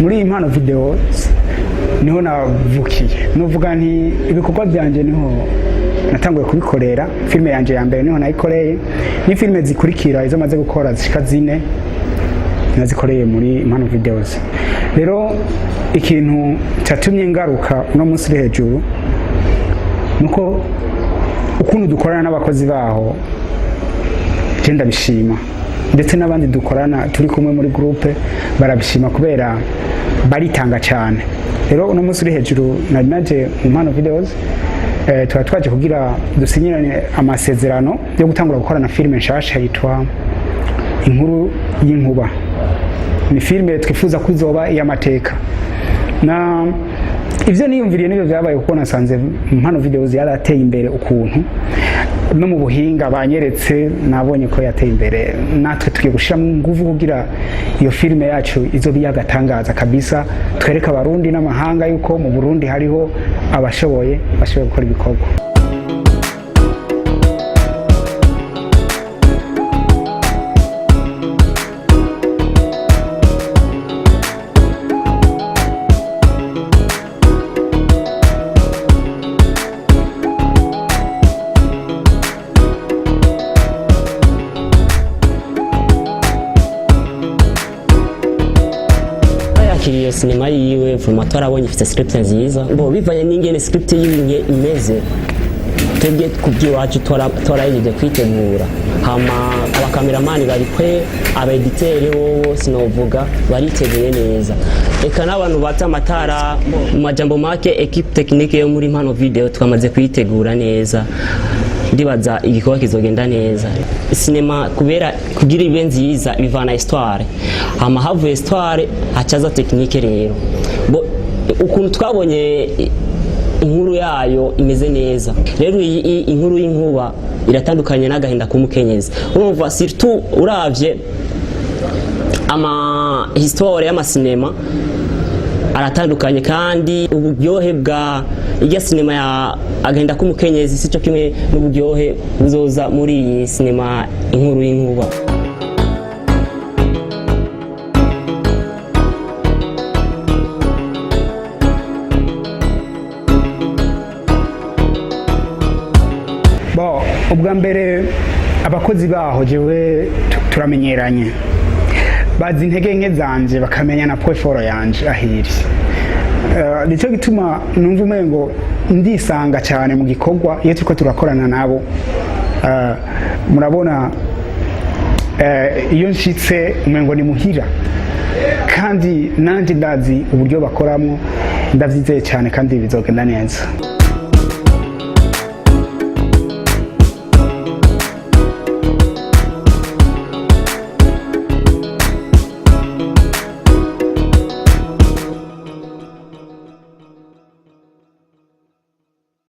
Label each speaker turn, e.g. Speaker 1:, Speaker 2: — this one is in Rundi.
Speaker 1: muri impano video niho navukiye nuvuga nti ibikorwa byanje niho natanguye kubikorera. Filme yanje ya mbere niho nayikoreye, ni filme zikurikira izo maze gukora zishika 4 nazikoreye muri impano videos. Rero ikintu cyatumye ngaruka no munsi hejuru nuko ukuntu dukorana n'abakozi baho genda bishima, ndetse n'abandi dukorana turi kumwe muri groupe barabishima kubera baritanga cyane. Rero uno munsi hejuru nari naje mu impano videos twaje kugira dusinyirane amasezerano yo gutangura gukorana filme nshasha yitwa Inkuru y'Inkuba. Ni filme twifuza kuzoba iy'amateka, na ivyo niyumviriye nibyo byabaye kuko nasanze impano videos yarateye imbere ukuntu no mu buhinga banyeretse, nabonye ko yateye imbere. Natwe tugiye gushira mu nguvu kugira iyo filme yacu izo biyagatangaza kabisa, twereka abarundi n'amahanga yuko mu Burundi hariho abashoboye gukora ibikorwa.
Speaker 2: Kiriyo sinema yiwe format arabonye ifite script nziza, ngo bivanye n'ingene script yiwe imeze twebwe kubyiwacu twarayeje kwitegura. Hama abakameramani bari kwe, abeditere wowo sinovuga bariteguye neza. Eka n'abantu bata amatara mu majambo make, equipe technique yo muri impano video twamaze kwitegura neza, ndibaza igikorwa kizogenda neza. Sinema kubera kugira ibe nziza bivana histoire, hama havuye histoire hacaza technique. Rero ukuntu twabonye inkuru yayo imeze neza, rero iyi inkuru y'Inkuba iratandukanye n'Agahinda k'Umukenyezi. Urumva surtout uravye ama histoire y'amasinema aratandukanye, kandi uburyohe bwa irya sinema ya Agahinda k'Umukenyezi sico kimwe n'uburyohe buzoza muri iyi sinema Inkuru y'Inkuba.
Speaker 1: Ubwa mbere abakozi baho jewe turamenyeranye, bazi intege nke zanje bakamenya na point yanje ahiri. Nico gituma numva umengo ndisanga cyane mu gikorwa iyo turiko turakorana nabo. Murabona iyo nshitse umengo ni muhira, kandi nanje ndazi uburyo bakoramo, ndavyizeye cyane kandi bizogenda neza.